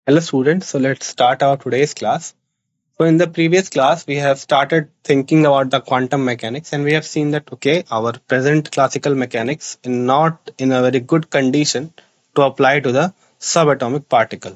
Hello students, so let's start our today's class. So in the previous class, we have started thinking about the quantum mechanics and we have seen that, okay, our present classical mechanics is not in a very good condition to apply to the subatomic particle.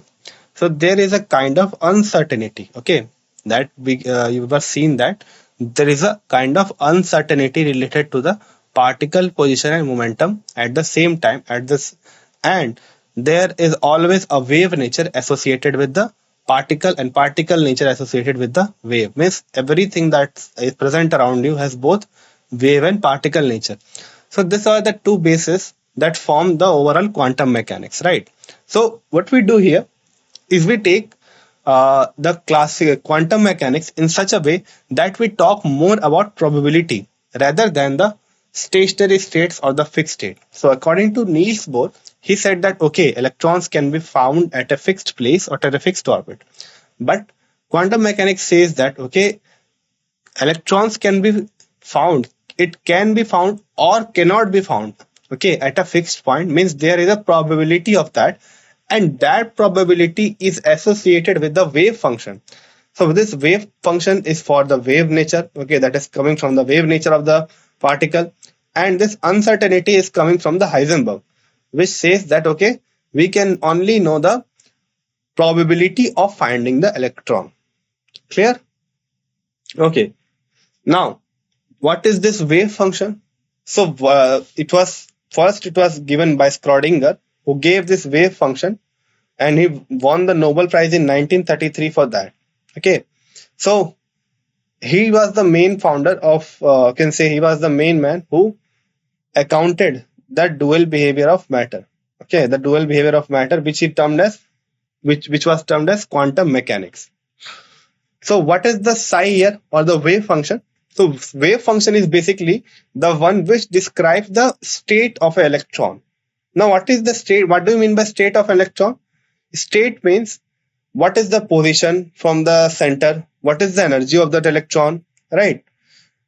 So there is a kind of uncertainty, okay, that you were seen that there is a kind of uncertainty related to the particle position and momentum at the same time at this, and there is always a wave nature associated with the particle and particle nature associated with the wave. Means everything that is present around you has both wave and particle nature. So these are the two bases that form the overall quantum mechanics, right? So what we do here is we take the classic quantum mechanics in such a way that we talk more about probability rather than the stationary states or the fixed state. So according to Niels Bohr, he said that okay, electrons can be found at a fixed place or at a fixed orbit. But quantum mechanics says that okay, electrons can be found, it can be found or cannot be found, okay, at a fixed point. Means there is a probability of that, and that probability is associated with the wave function. So this wave function is for the wave nature, okay, that is coming from the wave nature of the particle, and this uncertainty is coming from the Heisenberg, which says that okay, we can only know the probability of finding the electron. Clear? Okay. Now, what is this wave function? So it was given by Schrodinger, who gave this wave function, and he won the Nobel Prize in 1933 for that. Okay, so he was the main founder of, can say he was the main man who accounted the dual behavior of matter. Okay, the dual behavior of matter, which he termed as which was termed as quantum mechanics. So what is the psi here, or the wave function? So wave function is basically the one which describes the state of an electron. Now what is the state? What do you mean by state of electron? State means what is the position from the center, what is the energy of that electron, right?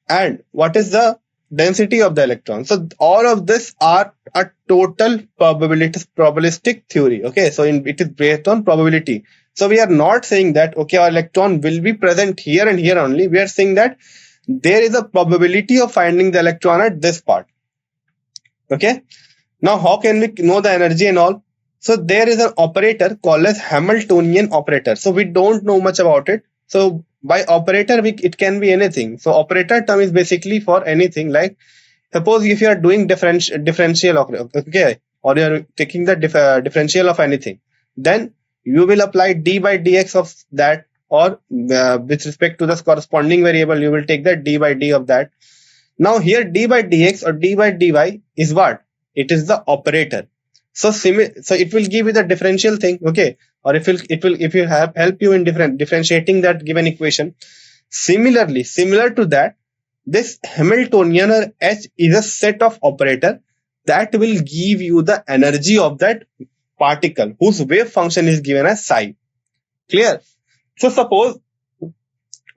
And what is the density of the electron. So all of this are a total probabilistic theory. Okay, so it is based on probability. So we are not saying that okay, our electron will be present here and here only. We are saying that there is a probability of finding the electron at this part. Okay, now how can we know the energy and all? So there is an operator called as Hamiltonian operator. So we don't know much about it. So by operator, it can be anything. So operator term is basically for anything. Like suppose if you are doing differential of, okay, or you are taking the differential of anything, then you will apply d by dx of that, or with respect to the corresponding variable, you will take the d by d of that. Now here d by dx or d by dy is what? It is the operator. So so it will give you the differential thing, okay, or if you have help you in differentiating that given equation. Similarly, similar to that, this Hamiltonian or H is a set of operator that will give you the energy of that particle whose wave function is given as psi. Clear? So suppose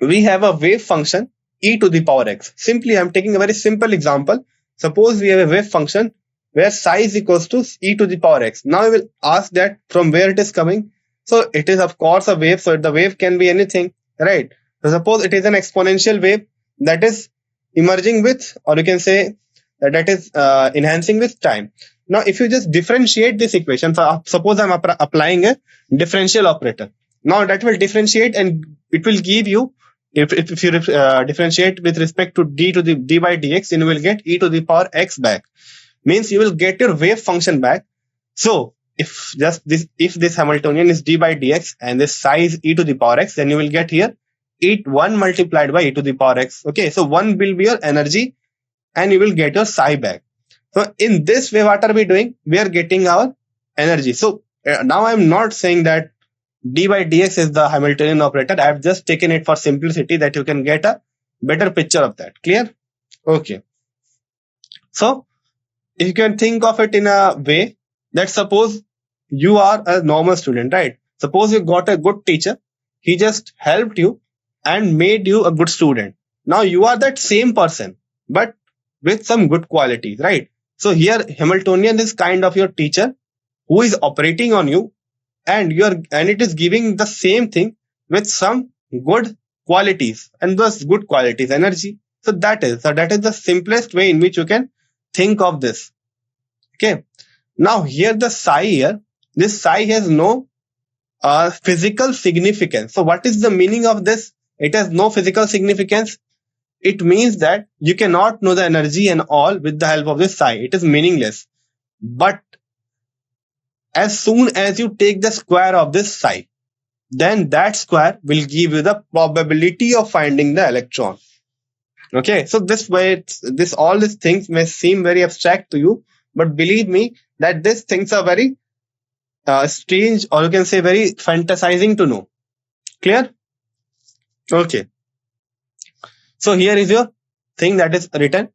we have a wave function e to the power x. Simply I'm taking a very simple example. Suppose we have a wave function where psi is equals to e to the power x. Now I will ask that from where it is coming. So it is of course a wave, so the wave can be anything, right? So suppose it is an exponential wave that is emerging with, or you can say that is enhancing with time. Now if you just differentiate this equation, so suppose I'm applying a differential operator. Now that will differentiate and it will give you, if you differentiate with respect to d by dx, then you will get e to the power x back. Means you will get your wave function back. So if this Hamiltonian is d by dx and this psi is e to the power x, then you will get here 1 multiplied by e to the power x. Okay, so 1 will be your energy and you will get your psi back. So in this way, what are we doing? We are getting our energy. So now I'm not saying that d by dx is the Hamiltonian operator. I have just taken it for simplicity that you can get a better picture of that. Clear? Okay. So if you can think of it in a way that suppose you are a normal student, right? Suppose you got a good teacher. He just helped you and made you a good student. Now you are that same person, but with some good qualities, right? So here Hamiltonian is kind of your teacher who is operating on you and it is giving the same thing with some good qualities, and those good qualities energy. So that is the simplest way in which you can think of this. Okay, now here the psi here, this psi has no physical significance. So what is the meaning of this? It has no physical significance. It means that you cannot know the energy and all with the help of this psi. It is meaningless. But as soon as you take the square of this psi, then that square will give you the probability of finding the electron. Okay, so this way, all these things may seem very abstract to you, but believe me that these things are very strange, or you can say very fantasizing to know. Clear? Okay. So here is your thing that is written,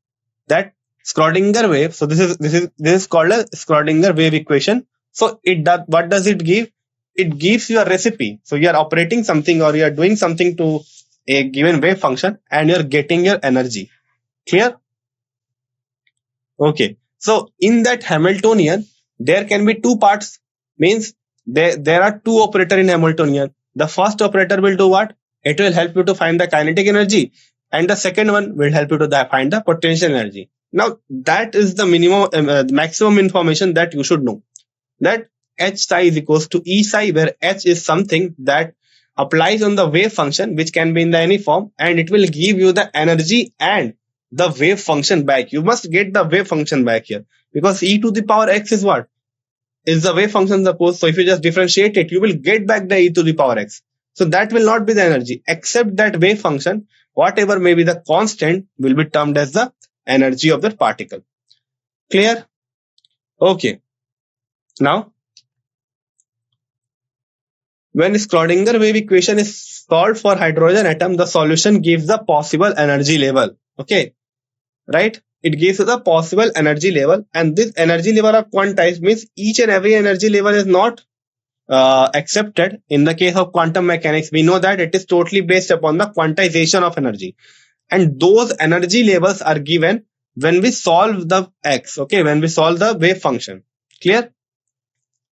that Schrodinger wave. So this is called a Schrodinger wave equation. So what does it give? It gives you a recipe. So you are operating something, or you are doing something to a given wave function, and you are getting your energy. Clear? Okay. So in that Hamiltonian, there can be two parts. Means there are two operators in Hamiltonian. The first operator will do what? It will help you to find the kinetic energy, and the second one will help you to find the potential energy. Now that is the maximum information that you should know. That h psi is equals to E psi, where h is something that applies on the wave function, which can be in the any form, and it will give you the energy and the wave function back. You must get the wave function back here, because e to the power x is what? Is the wave function, suppose. So if you just differentiate it, you will get back the e to the power x. So that will not be the energy, except that wave function, whatever may be the constant, will be termed as the energy of the particle. Clear? Okay. Now, when Schrodinger wave equation is solved for hydrogen atom, the solution gives the possible energy level. Okay, right? It gives you the possible energy level, and this energy level are quantized. Means each and every energy level is not accepted. In the case of quantum mechanics, we know that it is totally based upon the quantization of energy, and those energy levels are given when we solve the x. Okay, when we solve the wave function. Clear?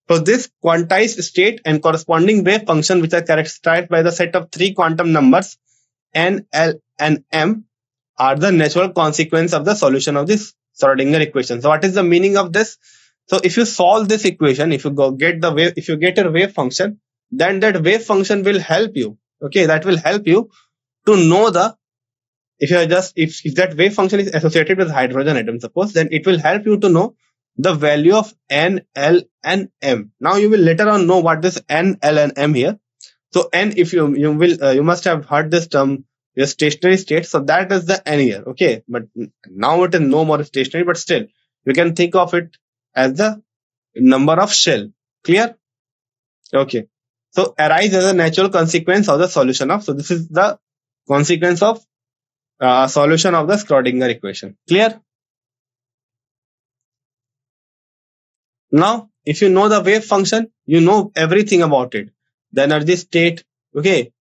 So this quantized state and corresponding wave function, which are characterized by the set of three quantum numbers n, l, and m, are the natural consequence of the solution of this Schrodinger equation. So what is the meaning of this? So if you solve this equation, if you get a wave function, then that wave function will help you. Okay, that will help you to know the, if that wave function is associated with hydrogen atom, suppose, then it will help you to know the value of n, l, and m. Now you will later on know what this n, l, and m here. So n, if you must have heard this term, your stationary state. So that is the n here. Okay, but now it is no more stationary, but still you can think of it as the number of shell. Clear? Okay. So arise as a natural consequence of the solution of. So this is the consequence of solution of the Schrodinger equation. Clear? Now, if you know the wave function, you know everything about it. The energy state, okay,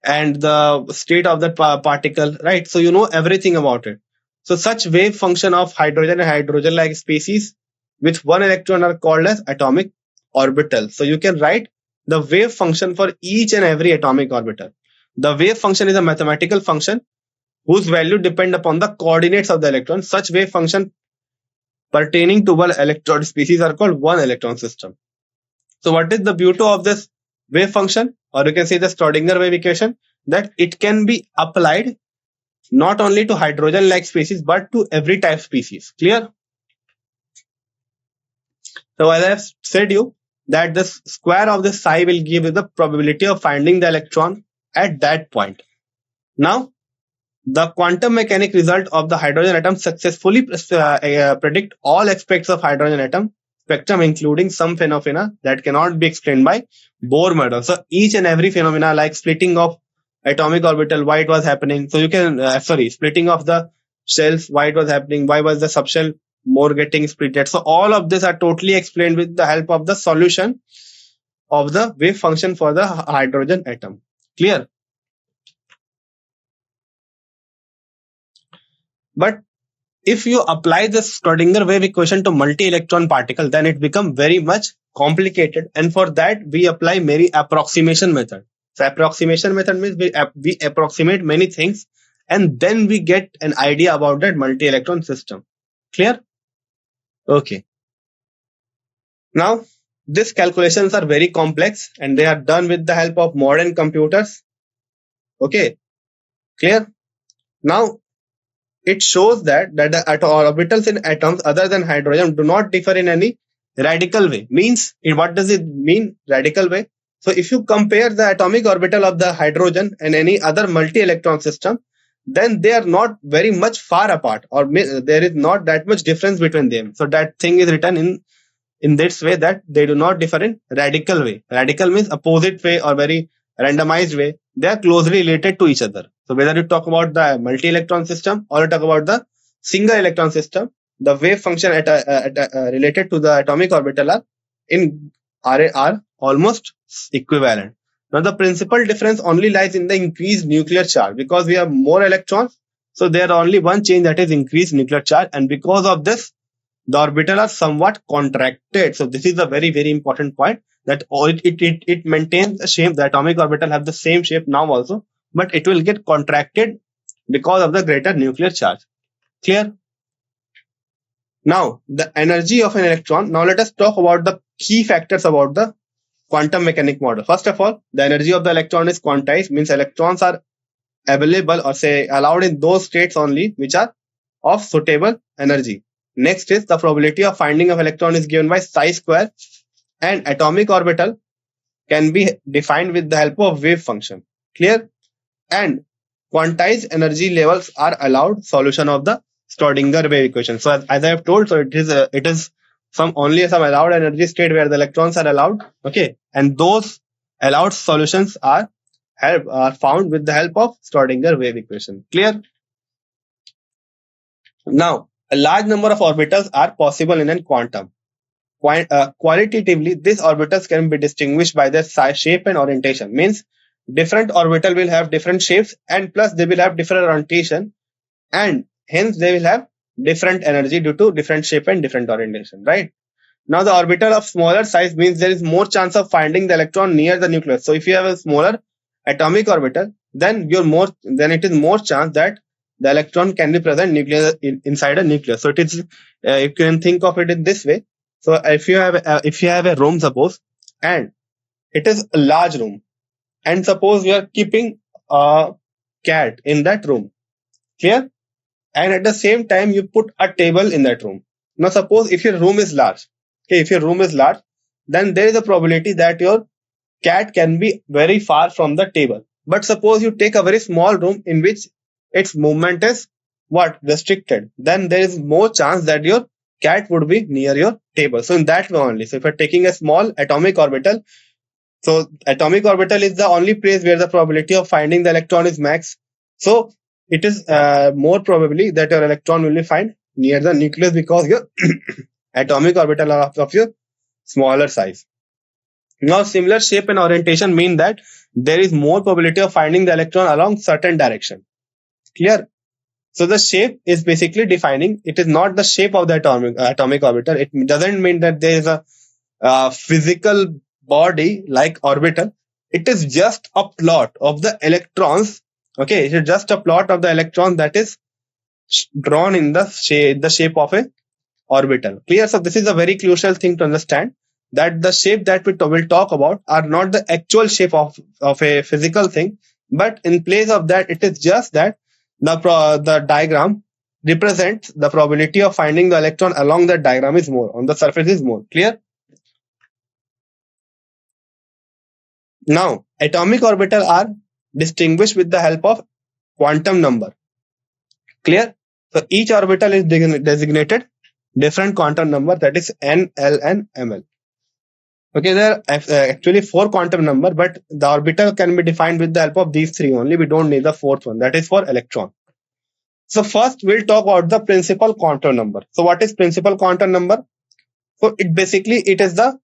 and the state of that particle, right? So you know everything about it. So such wave function of hydrogen and hydrogen-like species with one electron are called as atomic orbital. So you can write the wave function for each and every atomic orbital. The wave function is a mathematical function whose value depend upon the coordinates of the electron. Such wave function pertaining to one electron species are called one electron system. So what is the beauty of this wave function, or you can say the Schrodinger wave equation? That it can be applied not only to hydrogen-like species, but to every type species. Clear? So as I have said you, that the square of the psi will give you the probability of finding the electron at that point. Now, the quantum mechanic result of the hydrogen atom successfully predict all aspects of hydrogen atom spectrum, including some phenomena that cannot be explained by Bohr model. So each and every phenomena, like splitting of atomic orbital, why it was happening. So you can, splitting of the shells, why it was happening, why was the subshell more getting splitted. So all of this are totally explained with the help of the solution of the wave function for the hydrogen atom. Clear? But if you apply the Schrodinger wave equation to multi-electron particle, then it becomes very much complicated. And for that, we apply many approximation method. So approximation method means we approximate many things, and then we get an idea about that multi-electron system. Clear? Okay. Now, these calculations are very complex, and they are done with the help of modern computers. Okay. Clear? Now, it shows that the orbitals in atoms other than hydrogen do not differ in any radical way. Means, what does it mean, radical way? So if you compare the atomic orbital of the hydrogen and any other multi-electron system, then they are not very much far apart, or there is not that much difference between them. So that thing is written in this way, that they do not differ in radical way. Radical means opposite way or very randomized way. They are closely related to each other. So whether you talk about the multi-electron system or you talk about the single electron system, the wave function related to the atomic orbital are almost equivalent. Now the principal difference only lies in the increased nuclear charge, because we have more electrons. So there are only one change, that is increased nuclear charge, and because of this, the orbital are somewhat contracted. So this is a very, very important point, that it maintains the shape. The atomic orbital have the same shape now also, but it will get contracted because of the greater nuclear charge. Clear? Now, the energy of an electron. Now let us talk about the key factors about the quantum mechanic model. First of all, the energy of the electron is quantized, means electrons are available, or say allowed, in those states only which are of suitable energy. Next is the probability of finding of electron is given by psi square, and atomic orbital can be defined with the help of wave function. Clear? And quantized energy levels are allowed solution of the Schrodinger wave equation. So as I have told, so it is some allowed energy state where the electrons are allowed. Okay, and those allowed solutions are found with the help of Schrodinger wave equation. Clear? Now, a large number of orbitals are possible in a quantum. Qualitatively, these orbitals can be distinguished by their size, shape and orientation. Means different orbital will have different shapes, and plus they will have different orientation, and hence they will have different energy due to different shape and different orientation, right? Now the orbital of smaller size means there is more chance of finding the electron near the nucleus. So if you have a smaller atomic orbital, then it is more chance that the electron can be present inside a nucleus. So it is you can think of it in this way. So if you have a room, suppose, and it is a large room, and suppose you are keeping a cat in that room, clear? And at the same time you put a table in that room. Now suppose if your room is large, okay, if your room is large, then there is a probability that your cat can be very far from the table. But suppose you take a very small room in which its movement is restricted, then there is more chance that your cat would be near your table. So in that way only. So if you're taking a small atomic orbital, so atomic orbital is the only place where the probability of finding the electron is max. So it is more probably that your electron will be found near the nucleus, because your atomic orbital are of your smaller size. Now similar shape and orientation mean that there is more probability of finding the electron along certain direction. Clear? So the shape is basically defining, it is not the shape of the atomic orbital. It doesn't mean that there is a physical body like orbital. It is just a plot of the electrons. Okay, it is just a plot of the electron that is drawn in the shape of a orbital. Clear? So this is a very crucial thing to understand, that the shape that we will talk about are not the actual shape of a physical thing, but in place of that, it is just that the diagram represents the probability of finding the electron along that diagram is more, on the surface is more. Clear? Now, atomic orbital are distinguished with the help of quantum number. Clear? So each orbital is designated different quantum number, that is n, l and ml. Okay, there are actually 4 quantum number, but the orbital can be defined with the help of these 3 only. We don't need the 4th one, that is for electron. So first we'll talk about the principal quantum number. So what is principal quantum number? So it is the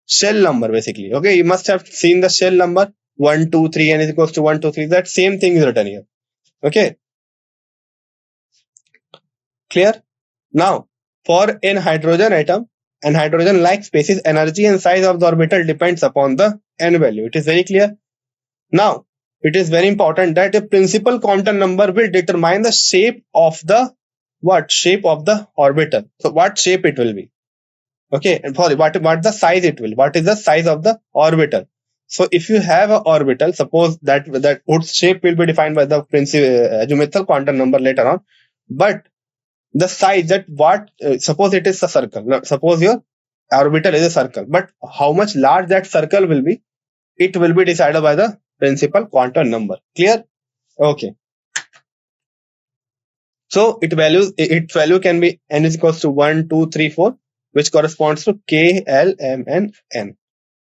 shell number basically. Okay, you must have seen the shell number 1, 2, 3, n is equals to 1, 2, 3. That same thing is written here. Okay. Clear? Now, for an hydrogen atom and hydrogen-like species, energy and size of the orbital depends upon the n value. It is very clear. Now, it is very important that a principal quantum number will determine the shape of the shape of the orbital. So, what shape it will be? Okay, and sorry, what the size it will? What is the size of the orbital? So, if you have an orbital, suppose that its shape will be defined by the Azimuthal quantum number later on, but the size that suppose it is a circle. Now, suppose your orbital is a circle, but how much large that circle will be, it will be decided by the principal quantum number. Clear? Okay. So its value can be n is equals to 1, 2, 3, 4, which corresponds to k, l, m, and n.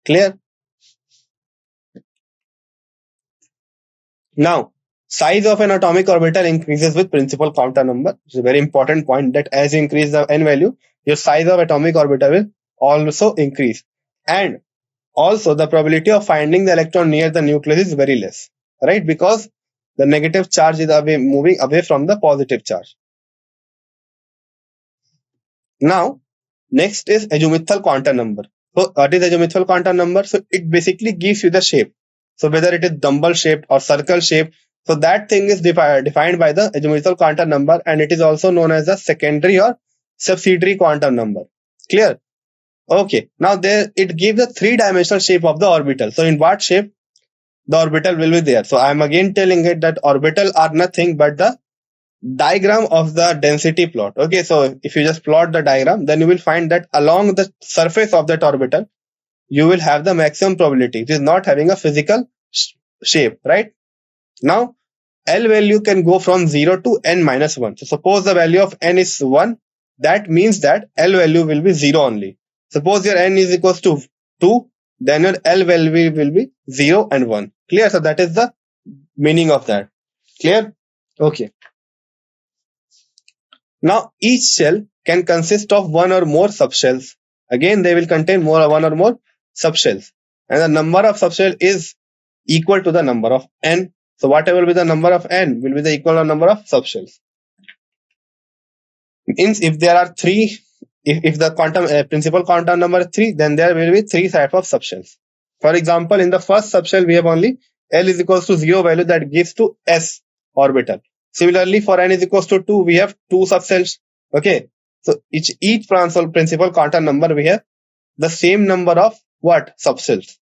Clear? Now, size of an atomic orbital increases with principal quantum number. It's a very important point that as you increase the n value, your size of atomic orbital will also increase. And also the probability of finding the electron near the nucleus is very less, right? Because the negative charge is moving away from the positive charge. Now, next is Azimuthal quantum number. So what is Azimuthal quantum number? So it basically gives you the shape. So whether it is dumbbell shaped or circle shaped, so that thing is defined by the Azimuthal quantum number, and it is also known as the secondary or subsidiary quantum number. Clear? Okay. Now it gives the three-dimensional shape of the orbital. So in what shape the orbital will be there? So I am again telling it that orbital are nothing but the diagram of the density plot. Okay, so if you just plot the diagram, then you will find that along the surface of that orbital, you will have the maximum probability. It is not having a physical shape, right? Now, L value can go from 0 to n minus 1. So suppose the value of n is 1, that means that L value will be 0 only. Suppose your n is equals to 2, then your L value will be 0 and 1. Clear? So that is the meaning of that. Clear? Okay. Now, each shell can consist of one or more subshells. Again, they will contain one or more subshells. And the number of subshells is equal to the number of n. So whatever will be the number of n will be the equal number of subshells. Means if there are three, if the quantum principal quantum number is 3, then there will be 3 types of subshells. For example, in the first subshell, we have only L is equals to 0 value that gives to S orbital. Similarly, for n is equals to 2, we have 2 subshells. Okay. So each principal quantum number, we have the same number of subshells.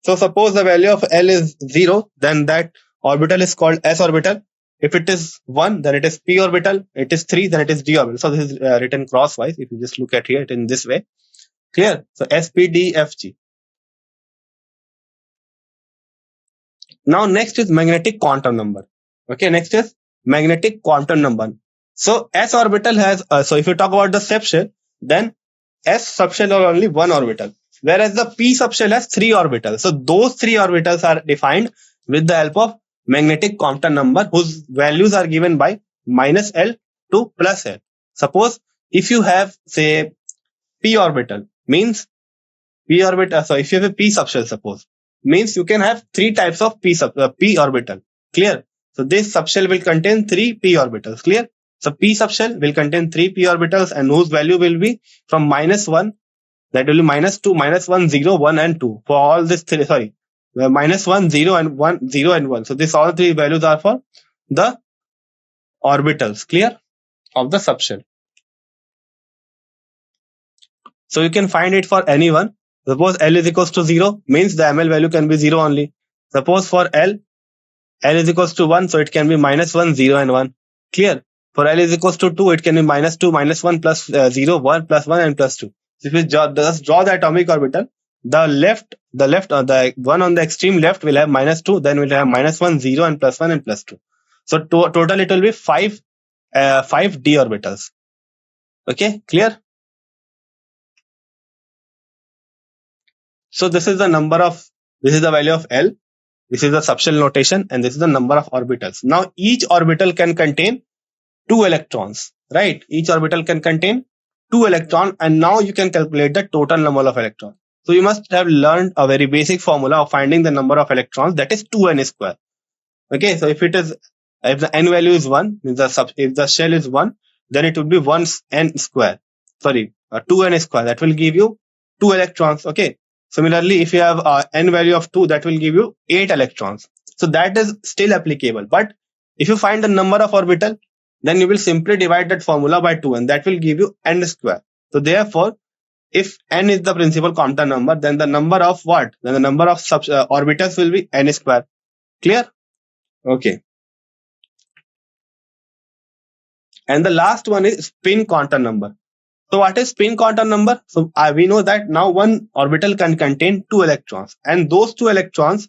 So suppose the value of L is 0, then that orbital is called S orbital. If it is 1, then it is P orbital. It is 3, then it is D orbital. So this is written crosswise. If you just look at here in this way. Clear? So S, P, D, F, G. Now next is magnetic quantum number. Okay, next is magnetic quantum number. So S orbital has, so if you talk about the subshell, then S subshell are only 1 orbital, whereas the P subshell has 3 orbitals. So those 3 orbitals are defined with the help of magnetic quantum number, whose values are given by minus L to plus L. Suppose if you have, say, P orbital, means P orbital, so if you have a P subshell, suppose, means you can have 3 types of P orbital. Clear? So this subshell will contain 3 P orbitals. Clear? So P subshell will contain 3 P orbitals, and whose value will be from minus 1, that will be minus 2, minus 1, 0, 1 and 2. For all this three, sorry, minus 1, 0 and 1, 0 and 1. So this all 3 values are for the orbitals. Clear? Of the subshell. So you can find it for anyone. Suppose L is equals to 0, means the ML value can be 0 only. Suppose for L is equals to 1, so it can be minus 1, 0 and 1. Clear? For L is equals to 2, it can be minus 2, minus 1 plus 0, 1 plus 1 and plus 2. So if you just draw the atomic orbital, the one on the extreme left will have minus 2, then we'll have minus 1, 0 and plus 1 and plus 2. So total it will be 5 d orbitals. Okay, clear? So this is the value of L, this is the subshell notation, and this is the number of orbitals. Now each orbital can contain 2 electrons, right? Each orbital can contain 2 electrons, and now you can calculate the total number of electrons. So you must have learned a very basic formula of finding the number of electrons, that is 2n square. Okay, so if the n value is 1, means if the shell is 1, then it will be 1n square. Sorry, 2n square. That will give you 2 electrons. Okay. Similarly, if you have n value of 2, that will give you 8 electrons. So that is still applicable. But if you find the number of orbital, then you will simply divide that formula by 2, and that will give you n square. So therefore, if n is the principal quantum number, then the number of what? Then the number of orbitals will be n square. Clear? Okay. And the last one is spin quantum number. So what is spin quantum number? So we know that now one orbital can contain 2 electrons, and those 2 electrons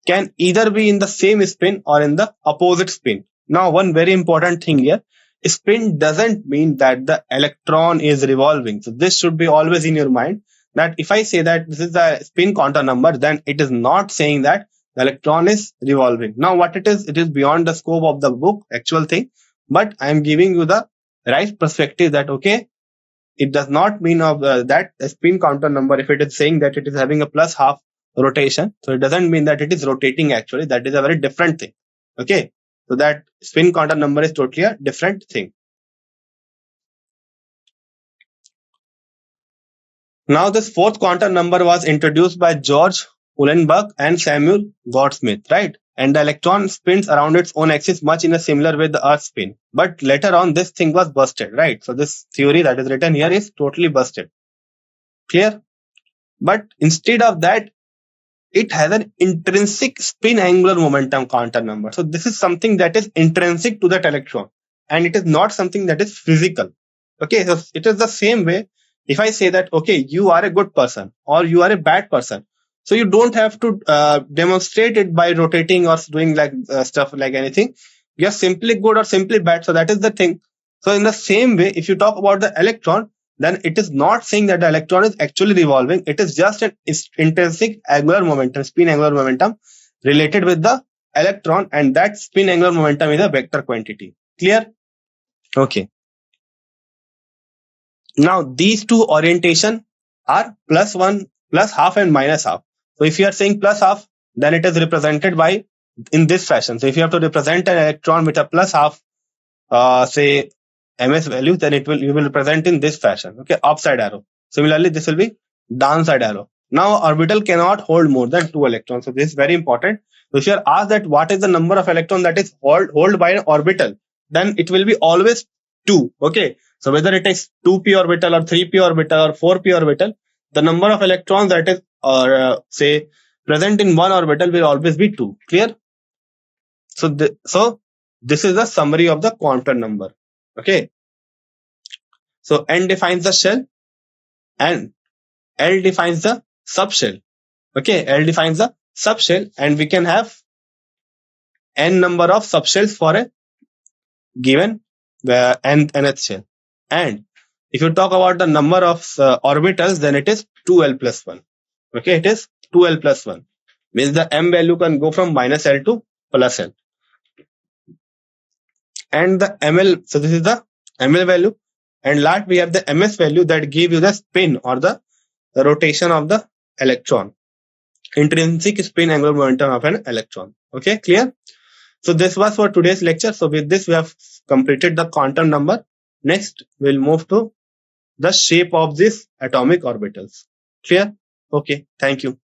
can either be in the same spin or in the opposite spin. Now, one very important thing here, spin doesn't mean that the electron is revolving. So this should be always in your mind, that if I say that this is the spin quantum number, then it is not saying that the electron is revolving. Now, what it is beyond the scope of the book, actual thing, but I am giving you the right perspective that, okay, it does not mean of that a spin quantum number, if it is saying that it is having a plus half rotation, so it doesn't mean that it is rotating actually. That is a very different thing. Okay. So that spin quantum number is totally a different thing. Now this fourth quantum number was introduced by George Uhlenbeck and Samuel Goudsmit, right? And the electron spins around its own axis much in a similar way the Earth spin. But later on, this thing was busted, right? So this theory that is written here is totally busted. Clear? But instead of that, it has an intrinsic spin angular momentum quantum number. So this is something that is intrinsic to that electron, and it is not something that is physical. Okay, so it is the same way. If I say that, okay, you are a good person or you are a bad person, so you don't have to demonstrate it by rotating or doing like stuff like anything. You're simply good or simply bad. So that is the thing. So in the same way, if you talk about the electron, then it is not saying that the electron is actually revolving. It is just an intrinsic angular momentum, spin angular momentum related with the electron, and that spin angular momentum is a vector quantity. Clear? Okay. Now these two orientation are plus one, plus half and minus half. So if you are saying plus half, then it is represented by in this fashion. So if you have to represent an electron with a plus half, say ms value, then you will represent in this fashion. Okay, upside arrow. Similarly, this will be downside arrow. Now orbital cannot hold more than 2 electrons. So this is very important. So if you are asked that what is the number of electron that is held by an orbital, then it will be always 2. Okay. So whether it is 2p orbital or 3p orbital or 4p orbital, the number of electrons that is say present in one orbital will always be 2. Clear? So this is the summary of the quantum number. Okay. So n defines the shell and L defines the subshell. Okay, L defines the subshell, and we can have n number of subshells for a given nth shell. And if you talk about the number of orbitals, then it is 2l plus 1. Okay, it is 2l plus 1. Means the m value can go from minus l to plus l. And the ml, so this is the ml value. And last we have the ms value that give you the spin or the rotation of the electron. Intrinsic spin angular momentum of an electron. Okay, clear? So this was for today's lecture. So with this, we have completed the quantum number. Next, we'll move to the shape of these atomic orbitals. Clear? Okay, thank you.